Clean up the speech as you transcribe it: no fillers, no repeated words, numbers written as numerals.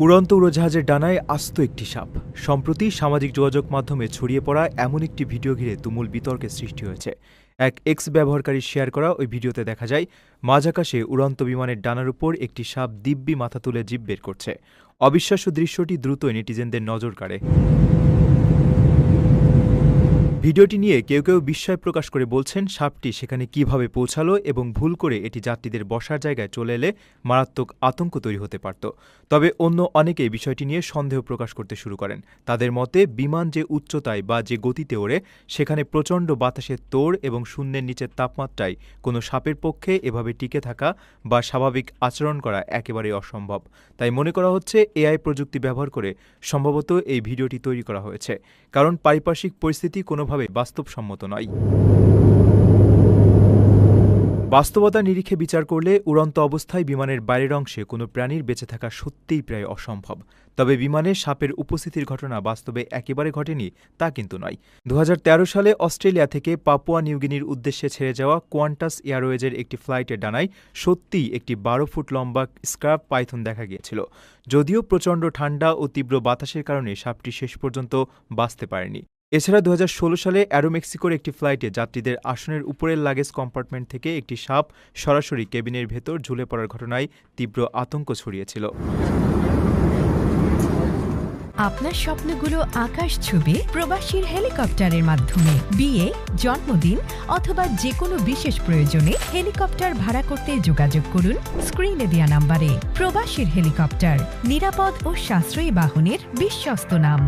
উড়ন্ত উড়োজাহাজের ডানায় আস্ত একটি সাপ। সম্প্রতি সামাজিক যোগাযোগ মাধ্যমে ছড়িয়ে পড়া এমন একটি ভিডিও ঘিরে তুমুল বিতর্কের সৃষ্টি হয়েছে। এক এক্স ব্যবহারকারী শেয়ার করা ওই ভিডিওতে দেখা যায় মাঝ আকাশে উড়ন্ত বিমানের ডানার উপর একটি সাপ দিব্যি মাথা তুলে জিভ বের করছে। অবিশ্বাস্য দৃশ্যটি দ্রুতই নেটিজেনদের নজর কাড়ে। ভিডিওটি নিয়ে কেউ কেউ বিস্ময় প্রকাশ করে বলছেন, সাপটি সেখানে কিভাবে পৌঁছালো এবং ভুল করে এটি যাত্রীদের বসার জায়গায় চলে এলে মারাত্মক আতঙ্ক তৈরি হতে পারত। তবে অন্য অনেকেই বিষয়টি নিয়ে সন্দেহ প্রকাশ করতে শুরু করেন। তাদের মতে, বিমান যে উচ্চতায় বা যে গতিতে ওড়ে সেখানে প্রচণ্ড বাতাসের তোড় এবং শূন্যের নিচের তাপমাত্রায় কোনো সাপের পক্ষে এভাবে টিকে থাকা বা স্বাভাবিক আচরণ করা একেবারেই অসম্ভব। তাই মনে করা হচ্ছে এআই প্রযুক্তি ব্যবহার করে সম্ভবত এই ভিডিওটি তৈরি করা হয়েছে, কারণ পারিপার্শ্বিক পরিস্থিতি কোনোভাবে বাস্তবসম্মত নয়। বাস্তবতার নিরিখে বিচার করলে উড়ন্ত অবস্থায় বিমানের বাইরের অংশে কোনো প্রাণীর বেঁচে থাকা সত্যিই প্রায় অসম্ভব। তবে বিমানে সাপের উপস্থিতির ঘটনা বাস্তবে একেবারে ঘটেনি তা কিন্তু নয়। 2013 সালে অস্ট্রেলিয়া থেকে পাপুয়া নিউগিনির উদ্দেশ্যে ছেড়ে যাওয়া কোয়ান্টাস এয়ারওয়েজের একটি ফ্লাইটের ডানায় সত্যিই একটি 12 ফুট লম্বা স্কার্প পাইথন দেখা গিয়েছিল। যদিও প্রচণ্ড ঠান্ডা ও তীব্র বাতাসের কারণে সাপটি শেষ পর্যন্ত বাঁচতে পারেনি। এছাড়া 2016 সালে অ্যারোমেক্সিকোর একটি ফ্লাইটে যাত্রীদের আসনের উপরের লাগেজ কম্পার্টমেন্ট থেকে একটি সাপ সরাসরি কেবিনের ভেতর ঝুলে পড়ার ঘটনায় তীব্র আতঙ্ক ছড়িয়েছিল। আপনার স্বপ্নগুলো আকাশ ছুবে প্রবাসীর হেলিকপ্টারের মাধ্যমে। বিয়ে, জন্মদিন অথবা যে কোনো বিশেষ প্রয়োজনে হেলিকপ্টার ভাড়া করতে যোগাযোগ করুন স্ক্রিনে দেয়া নাম্বারে। প্রবাসীর হেলিকপ্টার, নিরাপদ ও সাশ্রয়ী বাহনের বিশ্বস্ত নাম।